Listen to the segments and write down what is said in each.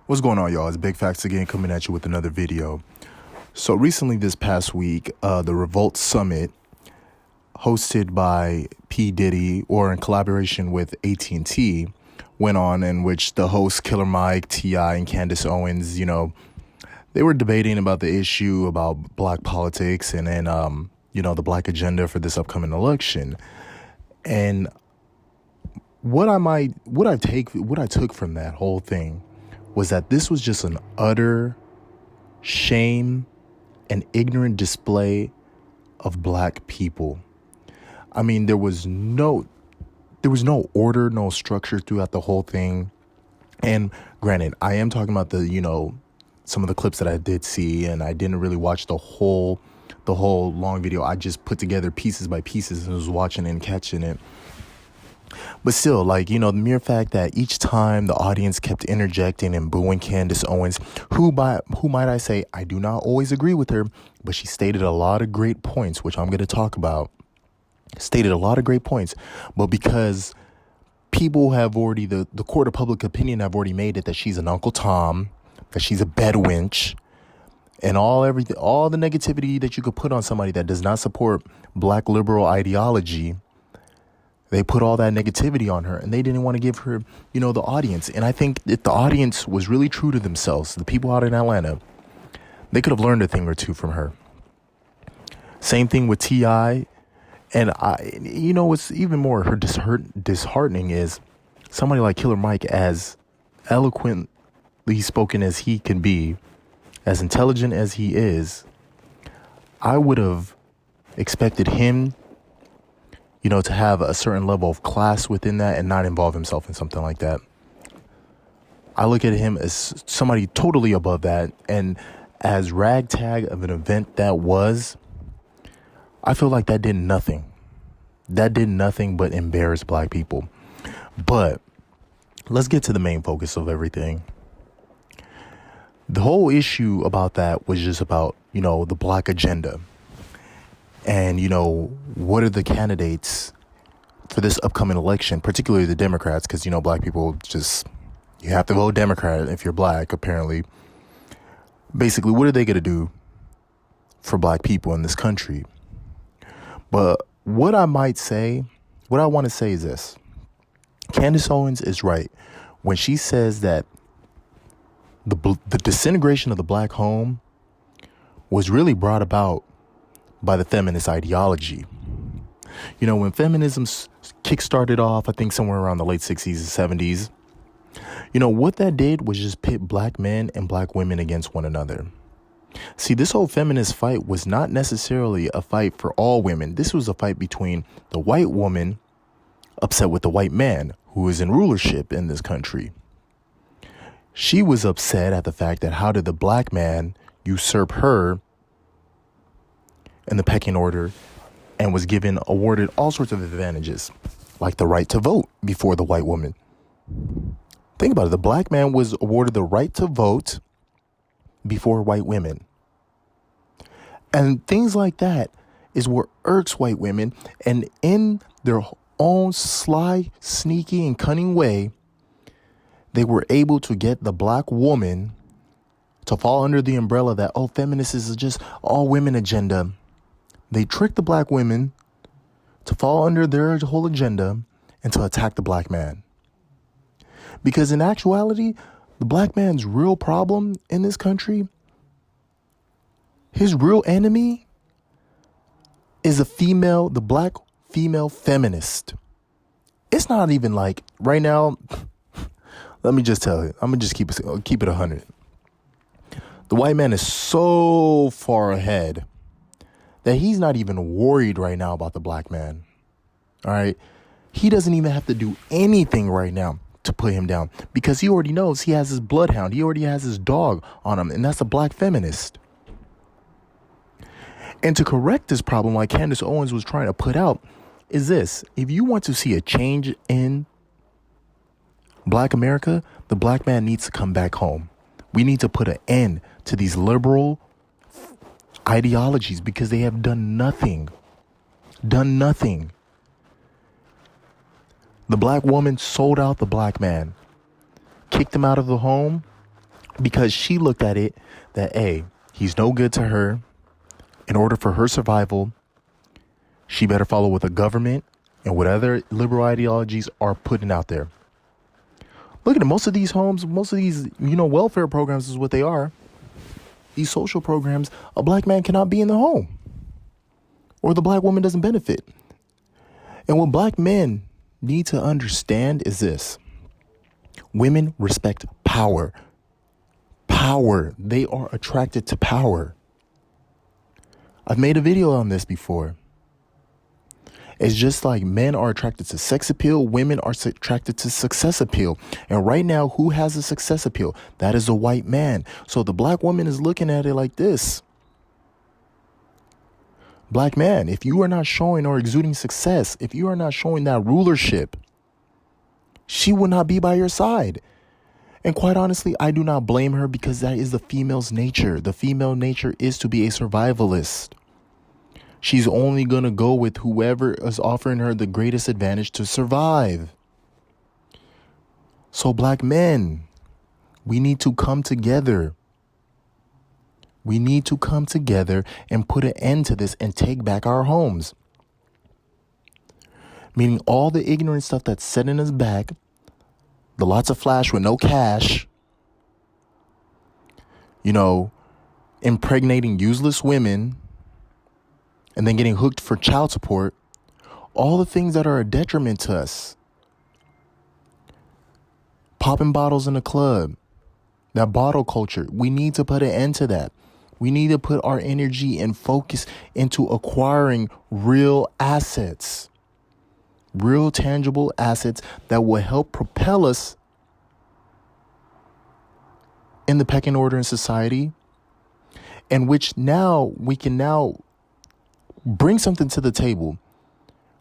What's going on, y'all? It's Big Facts again, coming at you with another video. So recently, this past week, the REVOLTsummit, hosted by P. Diddy, or in collaboration with AT&T, went on, in which the hosts Killer Mike, T.I., and Candace Owens, they were debating about the issue about black politics and then, the black agenda for this upcoming election. And what I took from that whole thing was that this was just an utter shame and ignorant display of black people. I mean, there was no order, no structure throughout the whole thing. And granted, I am talking about some of the clips that I did see, and I didn't really watch the whole long video. I just put together pieces by pieces and was watching and catching it. But still, the mere fact that each time the audience kept interjecting and booing Candace Owens, who might I say, I do not always agree with her, but she stated a lot of great points, which I'm going to talk about. Stated a lot of great points, but because people have already, the court of public opinion have already made it that she's an Uncle Tom, that she's a bedwench, and all the negativity that you could put on somebody that does not support black liberal ideology. They put all that negativity on her, and they didn't want to give her, the audience. And I think if the audience was really true to themselves, the people out in Atlanta, they could have learned a thing or two from her. Same thing with T.I. And what's even more disheartening is somebody like Killer Mike, as eloquently spoken as he can be, as intelligent as he is, I would have expected him to have a certain level of class within that and not involve himself in something like that. I look at him as somebody totally above that. And as ragtag of an event that was, I feel like that did nothing. That did nothing but embarrass black people. But let's get to the main focus of everything. The whole issue about that was just about, the black agenda. And, what are the candidates for this upcoming election, particularly the Democrats, because, black people you have to vote Democrat if you're black, apparently. Basically, what are they going to do for black people in this country? But what I want to say is this. Candace Owens is right when she says that the disintegration of the black home was really brought about by the feminist ideology. When feminism kickstarted off, I think somewhere around the late 60s and 70s, what that did was just pit black men and black women against one another. See, this whole feminist fight was not necessarily a fight for all women. This was a fight between the white woman upset with the white man who is in rulership in this country. She was upset at the fact that how did the black man usurp her in the pecking order and was awarded all sorts of advantages, like the right to vote before the white woman. Think about it. The black man was awarded the right to vote before white women. And things like that is what irks white women. And in their own sly, sneaky, and cunning way, they were able to get the black woman to fall under the umbrella that, feminists is just all women agenda. They tricked the black women to fall under their whole agenda and to attack the black man. Because in actuality, the black man's real problem in this country, his real enemy is the black female feminist. It's not even like right now. Let me just tell you, I'm going to just keep it 100. The white man is so far ahead that he's not even worried right now about the black man. All right. He doesn't even have to do anything right now to put him down because he already knows he has his bloodhound. He already has his dog on him. And that's a black feminist. And to correct this problem, like Candace Owens was trying to put out, is this: if you want to see a change in black America, the black man needs to come back home. We need to put an end to these liberal ideologies because they have done nothing. The black woman sold out the black man, kicked him out of the home, because she looked at it that, hey, he's no good to her. In order for her survival, she better follow what the government and what other liberal ideologies are putting out there. Look at it. Most of these homes, most of these, welfare programs is what they are. These social programs, a black man cannot be in the home, or the black woman doesn't benefit. And what black men need to understand is this: women respect power. Power. They are attracted to power. I've made a video on this before. It's just like men are attracted to sex appeal, women are attracted to success appeal. And right now, who has a success appeal? That is a white man. So the black woman is looking at it like this. Black man, if you are not showing or exuding success, if you are not showing that rulership, she will not be by your side. And quite honestly, I do not blame her, because that is the female's nature. The female nature is to be a survivalist. She's only going to go with whoever is offering her the greatest advantage to survive. So black men, we need to come together. We need to come together and put an end to this and take back our homes. Meaning all the ignorant stuff that's setting us back, the lots of flash with no cash, impregnating useless women, and then getting hooked for child support, all the things that are a detriment to us. Popping bottles in a club, that bottle culture, we need to put an end to that. We need to put our energy and focus into acquiring real assets, real tangible assets that will help propel us in the pecking order in society, and which now we can now bring something to the table.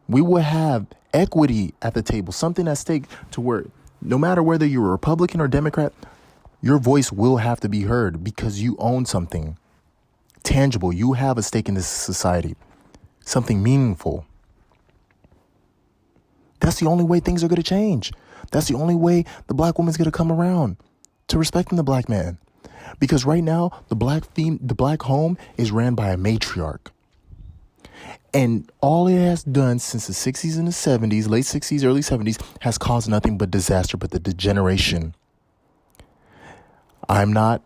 We will have equity at the table, something at stake, to where no matter whether you're a Republican or Democrat, your voice will have to be heard, because you own something tangible. You have a stake in this society, something meaningful. That's the only way things are going to change. That's the only way the black woman's going to come around to respecting the black man. Because right now, the black home is ran by a matriarch. And all it has done since the 60s and the 70s, late 60s, early 70s, has caused nothing but disaster, but the degeneration. I'm not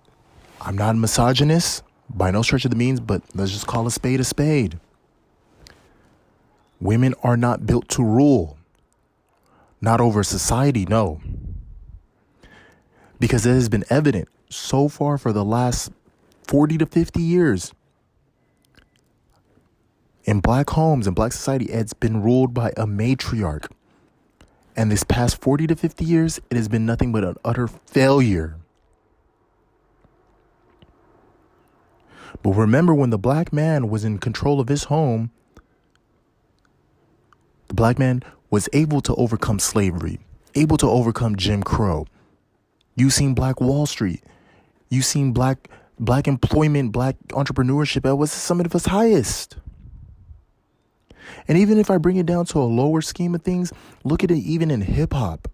a misogynist by no stretch of the means, but let's just call a spade a spade. Women are not built to rule. Not over society, no. Because it has been evident so far for the last 40 to 50 years. In black homes and black society, it's been ruled by a matriarch. And this past 40 to 50 years, it has been nothing but an utter failure. But remember, when the black man was in control of his home, the black man was able to overcome slavery, able to overcome Jim Crow. You seen Black Wall Street. You seen black employment, black entrepreneurship at was some of its highest. And even if I bring it down to a lower scheme of things, look at it even in hip hop.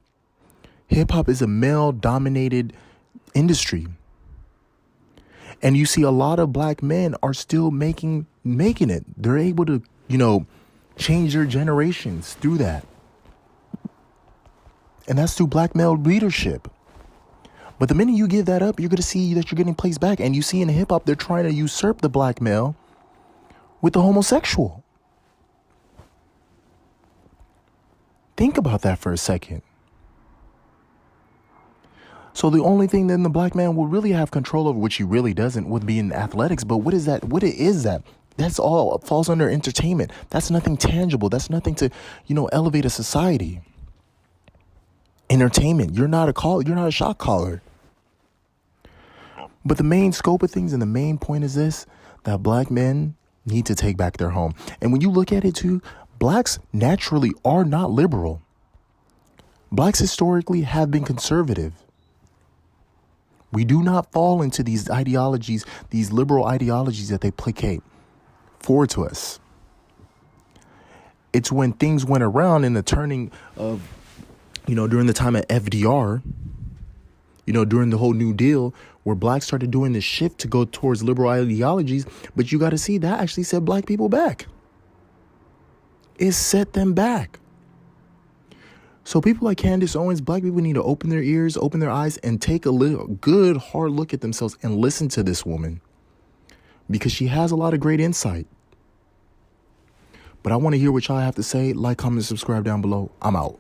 Hip hop is a male-dominated industry. And you see a lot of black men are still making it. They're able to, change their generations through that. And that's through black male leadership. But the minute you give that up, you're going to see that you're getting placed back. And you see in hip hop, they're trying to usurp the black male with the homosexual. Think about that for a second. So the only thing that the black man will really have control over, which he really doesn't, would be in athletics. But what is that? What is that? That's all falls under entertainment. That's nothing tangible. That's nothing to, elevate a society. Entertainment. You're not a shot caller. But the main scope of things and the main point is this, that black men need to take back their home. And when you look at it too, blacks naturally are not liberal. Blacks historically have been conservative. We do not fall into these ideologies, these liberal ideologies that they placate forward to us. It's when things went around in the turning of, during the time of FDR, During the whole New Deal, where blacks started doing this shift to go towards liberal ideologies. But you got to see that actually set black people back. It set them back. So people like Candace Owens, black people need to open their ears, open their eyes, and take a good hard look at themselves and listen to this woman, because she has a lot of great insight. But I want to hear what y'all have to say. Like, comment, subscribe down below. I'm out.